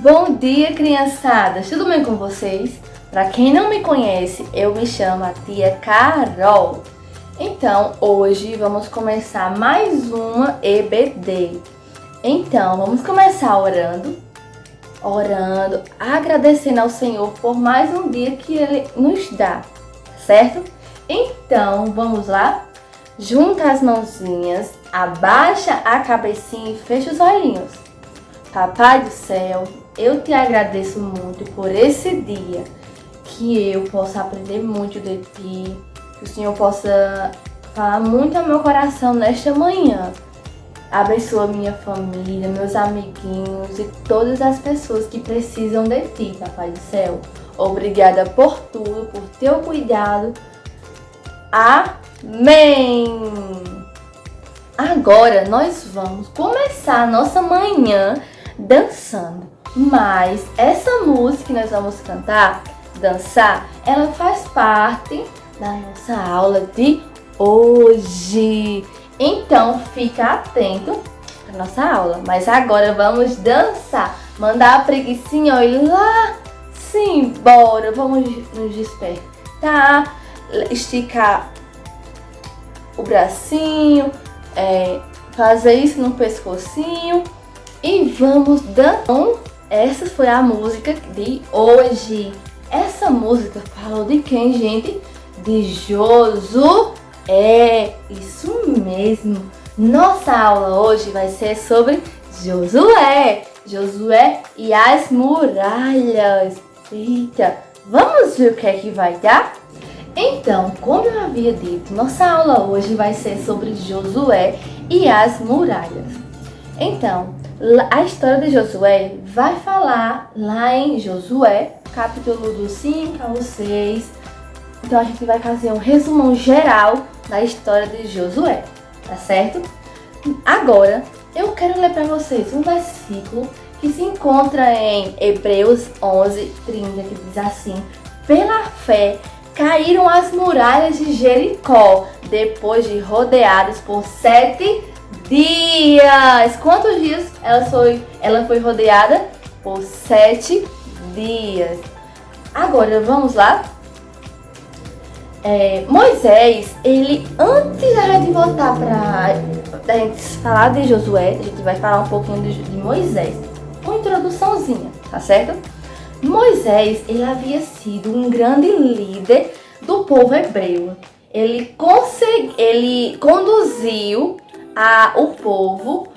Bom dia, criançadas! Tudo bem com vocês? Para quem não me conhece, eu me chamo a tia Carol. Então, hoje vamos começar mais uma EBD. Então, vamos começar orando, agradecendo ao Senhor por mais um dia que Ele nos dá, certo? Então, vamos lá? Junta as mãozinhas, abaixa a cabecinha e fecha os olhinhos. Papai do céu, eu te agradeço muito por esse dia, que eu possa aprender muito de ti, que o Senhor possa falar muito ao meu coração nesta manhã. Abençoa minha família, meus amiguinhos e todas as pessoas que precisam de ti, Papai do céu. Obrigada por tudo, por teu cuidado. Amém! Agora nós vamos começar a nossa manhã dançando. Mas essa música que nós vamos cantar, dançar, ela faz parte da nossa aula de hoje. Então fica atento à nossa aula. Mas agora vamos dançar. Mandar a preguicinha ir lá. Sim, bora. Vamos nos despertar. Esticar o bracinho. Fazer isso no pescocinho. E vamos dançar. Essa foi a música de hoje. Essa música falou de quem, gente? De Josué. Isso mesmo. Nossa aula hoje vai ser sobre Josué. Josué e as muralhas. Eita, vamos ver o que é que vai dar? Então, como eu havia dito, nossa aula hoje vai ser sobre Josué e as muralhas. Então, a história de Josué vai falar lá em Josué, capítulo do 5 ao 6. Então a gente vai fazer um resumão geral da história de Josué, tá certo? Agora, eu quero ler para vocês um versículo que se encontra em Hebreus 11:30, que diz assim: pela fé caíram as muralhas de Jericó, depois de rodeadas por 7 dias. Quantos dias ela foi rodeada? Por 7 dias. Agora, vamos lá? Moisés, ele, antes de voltar da gente falar de Josué, a gente vai falar um pouquinho de Moisés. Uma introduçãozinha, tá certo? Moisés, ele havia sido um grande líder do povo hebreu. Ele conduziu o povo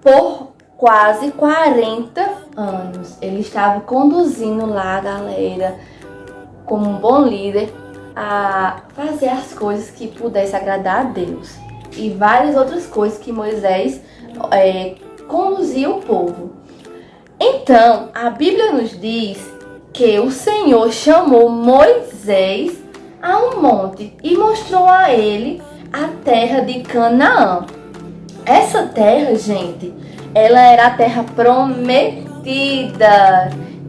por quase 40 anos. Ele estava conduzindo lá a galera como um bom líder a fazer as coisas que pudessem agradar a Deus. E várias outras coisas que Moisés conduzia o povo. Então, a Bíblia nos diz que o Senhor chamou Moisés a um monte e mostrou a ele a terra de Canaã. Essa terra, gente, ela era a terra prometida.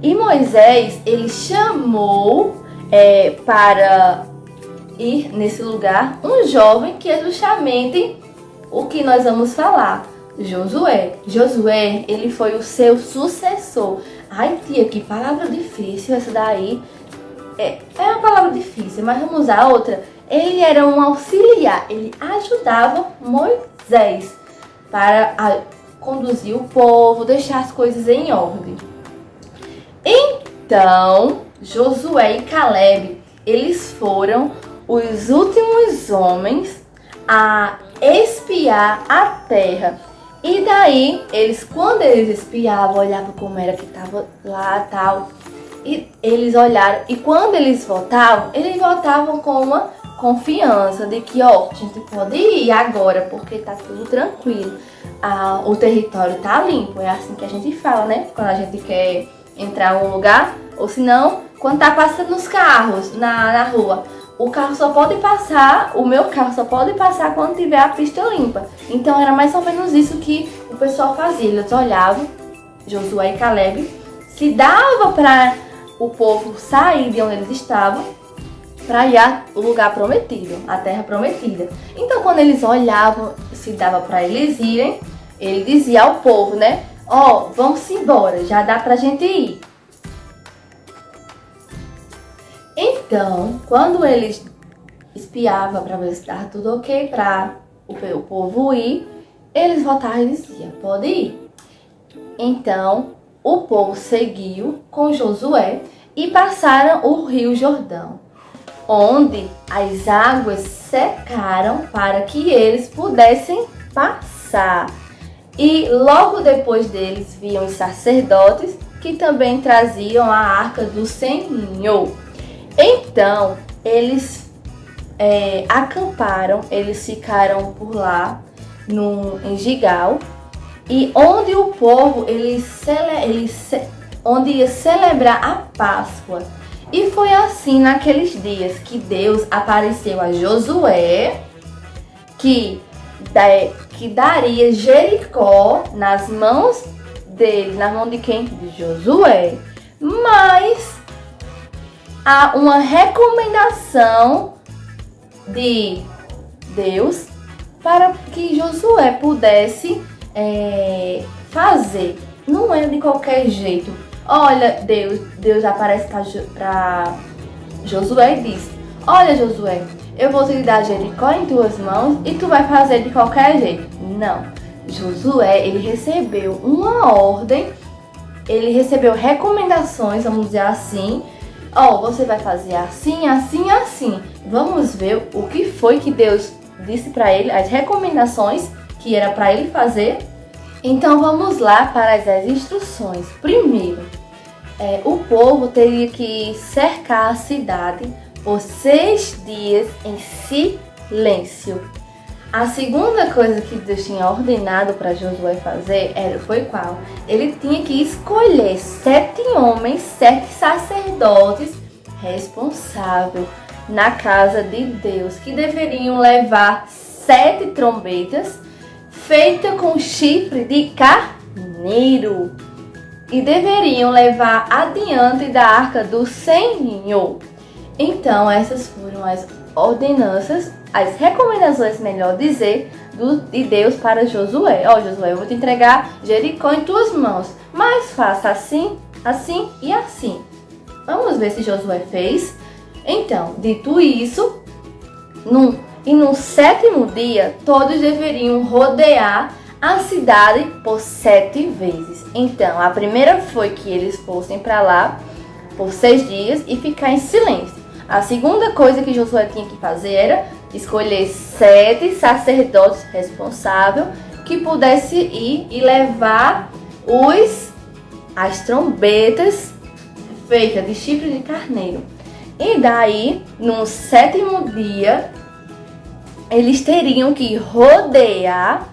E Moisés, ele chamou para ir nesse lugar um jovem que é justamente o que nós vamos falar. Josué. Josué, ele foi o seu sucessor. Ai, tia, que palavra difícil essa daí. É uma palavra difícil, mas vamos usar outra. Ele era um auxiliar. Ele ajudava Moisés para conduzir o povo, deixar as coisas em ordem. Então, Josué e Caleb, eles foram os últimos homens a espiar a terra. E daí, quando eles espiavam, olhavam como era que estava lá e tal. E eles olharam, e quando eles voltavam com uma confiança de que, a gente pode ir agora, porque tá tudo tranquilo. O território tá limpo, é assim que a gente fala, né? Quando a gente quer entrar em um lugar, ou se não, quando tá passando os carros na rua. O meu carro só pode passar quando tiver a pista limpa. Então era mais ou menos isso que o pessoal fazia. Eles olhavam, Josué e Caleb, se dava para o povo sair de onde eles estavam para ir ao lugar prometido, a terra prometida. Então quando eles olhavam, se dava para eles irem, ele dizia ao povo, né? Ó, vamos embora, já dá pra gente ir. Então, quando eles espiavam para ver se estava tudo ok para o povo ir, eles voltavam e diziam, pode ir. Então, o povo seguiu com Josué e passaram o rio Jordão, onde as águas secaram para que eles pudessem passar. E logo depois deles viam os sacerdotes que também traziam a arca do Senhor. Então, eles acamparam, eles ficaram por lá em Gigal, e onde o povo onde ia celebrar a Páscoa. E foi assim naqueles dias que Deus apareceu a Josué, que daria Jericó nas mãos dele, na mão de quem? De Josué. Mas há uma recomendação de Deus para que Josué pudesse fazer. Não é de qualquer jeito. Olha, Deus aparece para Josué e diz: olha, Josué, eu vou te dar Jericó em tuas mãos e tu vai fazer de qualquer jeito. Não. Josué, ele recebeu uma ordem, ele recebeu recomendações, vamos dizer assim. Ó, você vai fazer assim, assim, assim. Vamos ver o que foi que Deus disse para ele, as recomendações que era para ele fazer. Então vamos lá para as instruções. Primeiro, o povo teria que cercar a cidade por 6 dias em silêncio. A segunda coisa que Deus tinha ordenado para Josué fazer foi qual? Ele tinha que escolher 7 homens, 7 sacerdotes responsáveis na casa de Deus, que deveriam levar 7 trombetas feitas com chifre de carneiro e deveriam levar adiante da arca do Senhor. Então, essas foram as ordenanças, as recomendações, melhor dizer, de Deus para Josué. Ó, Josué, eu vou te entregar Jericó em tuas mãos, mas faça assim, assim e assim. Vamos ver se Josué fez. Então, dito isso, no 7º dia, todos deveriam rodear a cidade por 7 vezes. Então, a primeira foi que eles fossem para lá por 6 dias e ficar em silêncio. A segunda coisa que Josué tinha que fazer era escolher 7 sacerdotes responsáveis que pudessem ir e levar as trombetas feitas de chifre de carneiro. E daí, no 7º dia, eles teriam que rodear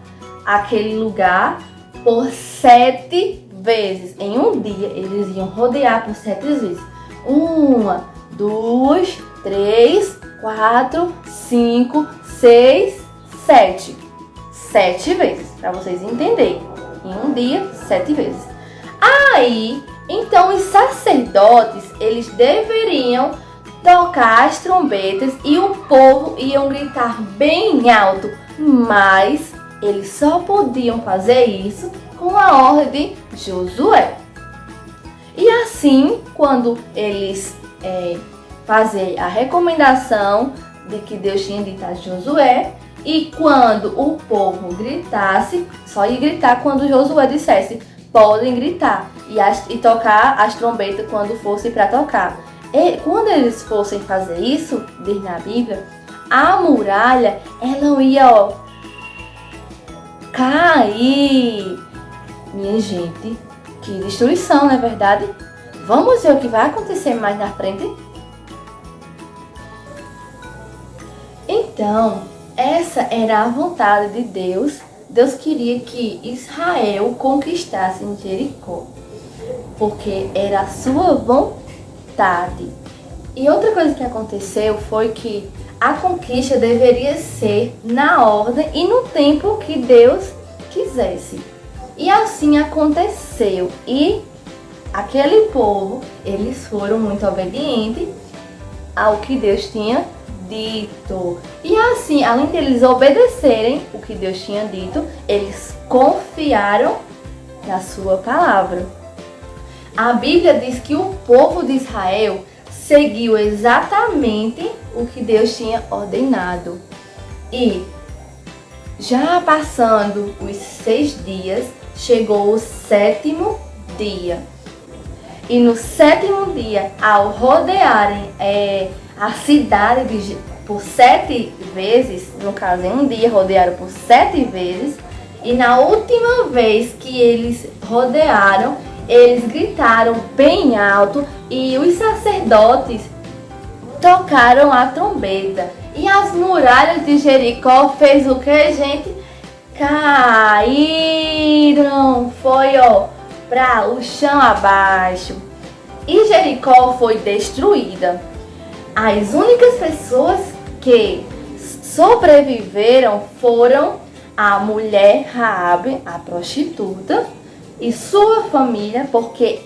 aquele lugar por 7 vezes. Em um dia, eles iam rodear por 7 vezes. 1, 2, 3, 4, 5, 6, 7. 7 vezes, para vocês entenderem. Em um dia, 7 vezes. Aí, então, os sacerdotes, eles deveriam tocar as trombetas e o povo iam gritar bem alto, mas eles só podiam fazer isso com a ordem de Josué. E assim, quando eles fazer a recomendação de que Deus tinha dito a Josué, e quando o povo gritasse, só ia gritar quando Josué dissesse, podem gritar, e tocar as trombetas quando fosse para tocar. E quando eles fossem fazer isso, diz na Bíblia, a muralha, ela ia cair. Minha gente, que destruição, não é verdade? Vamos ver o que vai acontecer mais na frente? Então, essa era a vontade de Deus. Deus queria que Israel conquistasse Jericó, porque era a sua vontade. E outra coisa que aconteceu foi que a conquista deveria ser na ordem e no tempo que Deus quisesse. E assim aconteceu. E aquele povo, eles foram muito obedientes ao que Deus tinha dito. E assim, além de eles obedecerem o que Deus tinha dito, eles confiaram na sua palavra. A Bíblia diz que o povo de Israel seguiu exatamente o que Deus tinha ordenado. E já passando os 6 dias, chegou o 7º dia. E no 7º dia, ao rodearem a cidade por 7 vezes, no caso em um dia rodearam por 7 vezes, e na última vez que eles rodearam, eles gritaram bem alto e os sacerdotes tocaram a trombeta. E as muralhas de Jericó fez o que, gente? Caíram, foi para o chão abaixo. E Jericó foi destruída. As únicas pessoas que sobreviveram foram a mulher Raabe, a prostituta, e sua família, porque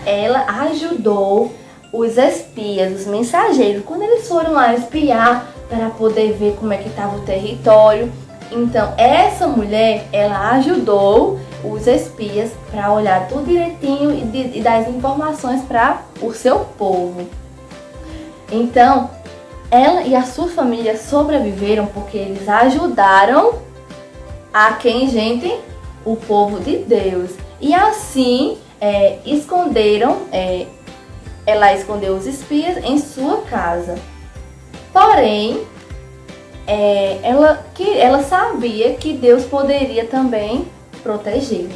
ela ajudou os espias, os mensageiros, quando eles foram lá espiar para poder ver como é que estava o território. Então essa mulher, ela ajudou os espias para olhar tudo direitinho e dar as informações para o seu povo. Então ela e a sua família sobreviveram porque eles ajudaram a quem, gente? O povo de Deus. E assim ela escondeu os espias em sua casa. Porém, ela sabia que Deus poderia também protegê-la.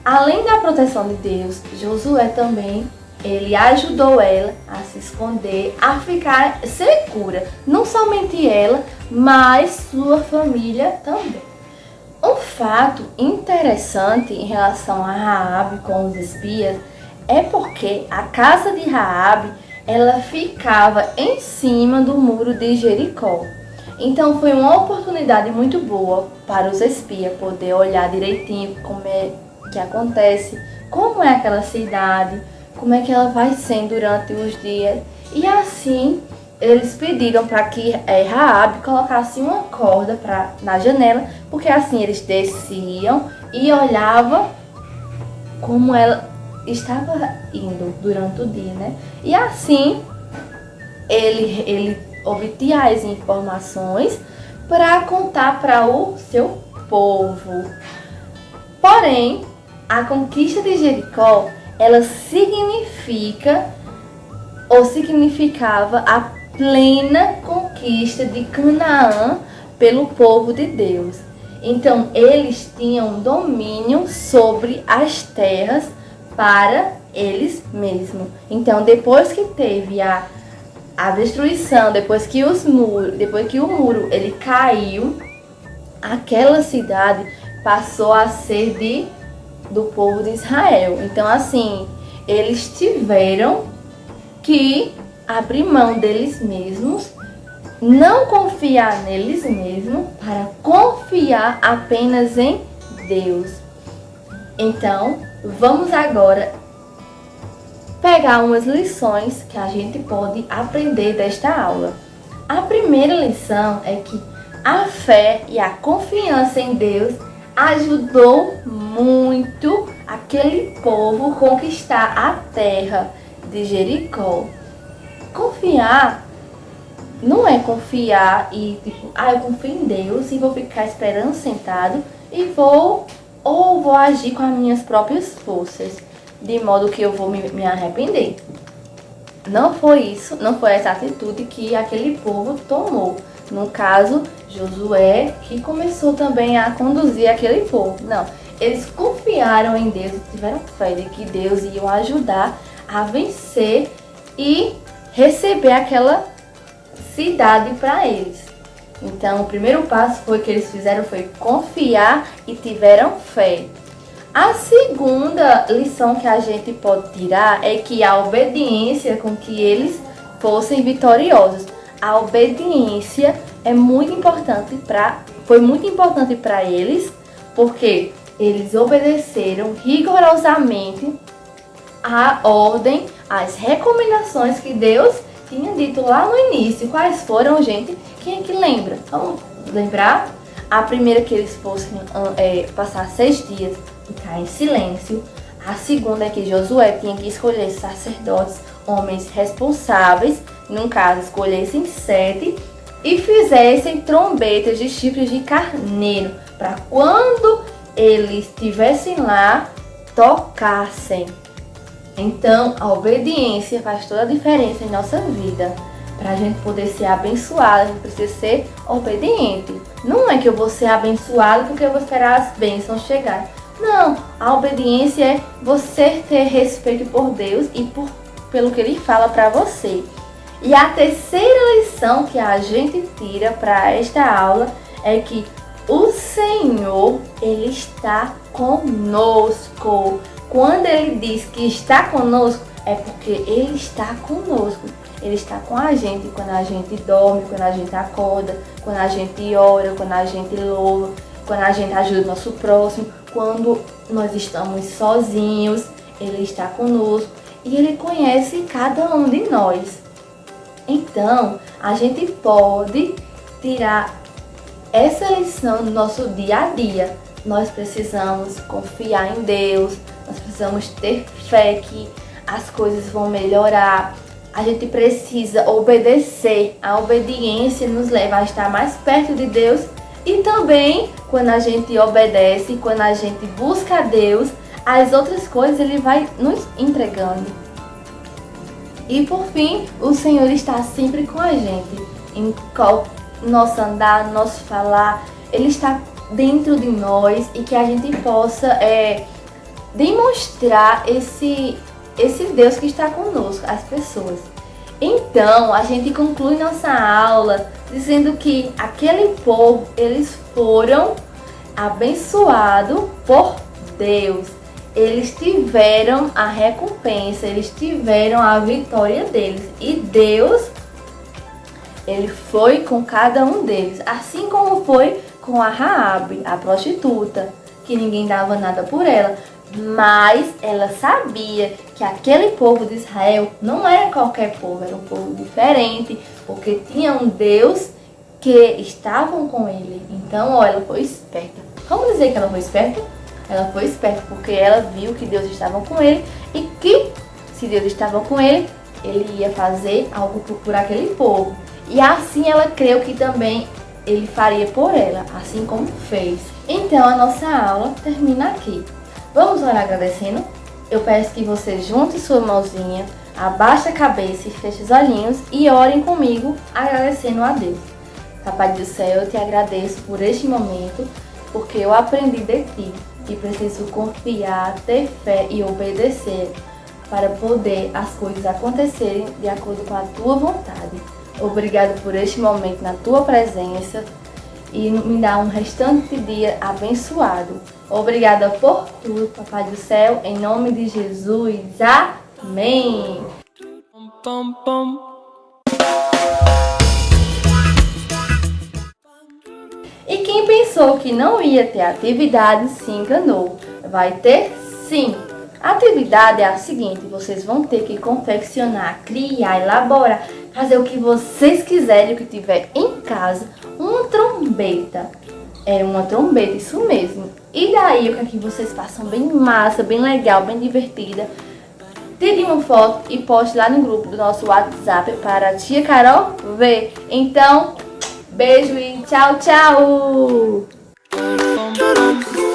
Além da proteção de Deus, Josué também, ele ajudou ela a se esconder, a ficar segura. Não somente ela, mas sua família também. Um fato interessante em relação a Raabe com os espias é porque a casa de Raabe, ela ficava em cima do muro de Jericó. Então foi uma oportunidade muito boa para os espias poder olhar direitinho como é que acontece, como é aquela cidade, como é que ela vai sendo durante os dias. E assim eles pediram para que Raabe colocasse uma corda na janela, porque assim eles desciam e olhavam como ela estava indo durante o dia, né? E assim ele obtinha as informações para contar para o seu povo. Porém, a conquista de Jericó, ela significava a plena conquista de Canaã pelo povo de Deus. Então, eles tinham domínio sobre as terras para eles mesmos. Então, depois que teve a destruição, depois que o muro ele caiu, aquela cidade passou a ser do povo de Israel. Então, assim, eles tiveram que abrir mão deles mesmos, não confiar neles mesmos, para confiar apenas em Deus. Então, vamos agora pegar umas lições que a gente pode aprender desta aula. A primeira lição é que a fé e a confiança em Deus ajudou muito aquele povo a conquistar a terra de Jericó. Confiar não é confiar e eu confio em Deus e vou ficar esperando sentado e vou agir com as minhas próprias forças, de modo que eu vou me arrepender. Não foi isso, não foi essa atitude que aquele povo tomou. No caso, Josué, que começou também a conduzir aquele povo. Não, eles confiaram em Deus e tiveram fé de que Deus ia ajudar a vencer e receber aquela cidade para eles. Então, o primeiro passo que eles fizeram foi confiar e tiveram fé. A segunda lição que a gente pode tirar é que a obediência com que eles fossem vitoriosos. A obediência foi muito importante para eles, porque eles obedeceram rigorosamente a ordem, as recomendações que Deus tinha dito lá no início. Quais foram, gente? Quem é que lembra? Vamos lembrar? A primeira, que eles fossem passar 6 dias ficar em silêncio. A segunda é que Josué tinha que escolher sacerdotes, homens responsáveis, no caso escolhessem 7, e fizessem trombetas de chifres de carneiro, para quando eles estivessem lá, tocassem. Então, a obediência faz toda a diferença em nossa vida. Para a gente poder ser abençoado, a gente precisa ser obediente. Não é que eu vou ser abençoado porque eu vou esperar as bênçãos chegar. Não, a obediência é você ter respeito por Deus e pelo que Ele fala para você. E a terceira lição que a gente tira para esta aula é que o Senhor, Ele está conosco. Quando Ele diz que está conosco, é porque Ele está conosco. Ele está com a gente quando a gente dorme, quando a gente acorda, quando a gente ora, quando a gente louva, quando a gente ajuda o nosso próximo, quando nós estamos sozinhos, Ele está conosco e Ele conhece cada um de nós. Então, a gente pode tirar essa lição do nosso dia a dia. Nós precisamos confiar em Deus, nós precisamos ter fé que as coisas vão melhorar. A gente precisa obedecer. A obediência nos leva a estar mais perto de Deus. E também, quando a gente obedece, quando a gente busca a Deus, as outras coisas Ele vai nos entregando. E por fim, o Senhor está sempre com a gente. Em nosso andar, no nosso falar, Ele está dentro de nós e que a gente possa demonstrar esse Deus que está conosco, as pessoas. Então, a gente conclui nossa aula dizendo que aquele povo, eles foram abençoados por Deus. Eles tiveram a recompensa, eles tiveram a vitória deles. E Deus, Ele foi com cada um deles, assim como foi com a Raabe, a prostituta, que ninguém dava nada por ela. Mas ela sabia que aquele povo de Israel não era qualquer povo, era um povo diferente, porque tinha um Deus que estavam com ele. Então, ó, ela foi esperta. Vamos dizer que ela foi esperta? Ela foi esperta porque ela viu que Deus estava com ele e que, se Deus estava com ele, Ele ia fazer algo por aquele povo. E assim ela creu que também Ele faria por ela, assim como fez. Então, a nossa aula termina aqui. Vamos orar agradecendo? Eu peço que você junte sua mãozinha, abaixe a cabeça e feche os olhinhos e orem comigo agradecendo a Deus. Papai do céu, eu te agradeço por este momento, porque eu aprendi de ti e preciso confiar, ter fé e obedecer para poder as coisas acontecerem de acordo com a tua vontade. Obrigado por este momento na tua presença e me dá um restante dia abençoado. Obrigada por tudo, Papai do céu, em nome de Jesus. Amém. E quem pensou que não ia ter atividade se enganou. Vai ter sim. A atividade é a seguinte: vocês vão ter que confeccionar, criar, elaborar, fazer o que vocês quiserem, o que tiver em casa, uma trombeta. É uma trombeta, isso mesmo. E daí, eu quero que vocês façam bem massa, bem legal, bem divertida. Tire uma foto e poste lá no grupo do nosso WhatsApp para a tia Carol ver. Então, beijo e tchau, tchau! Ba-dum-bum.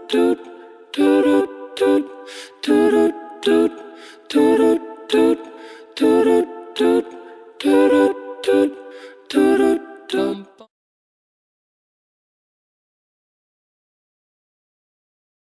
do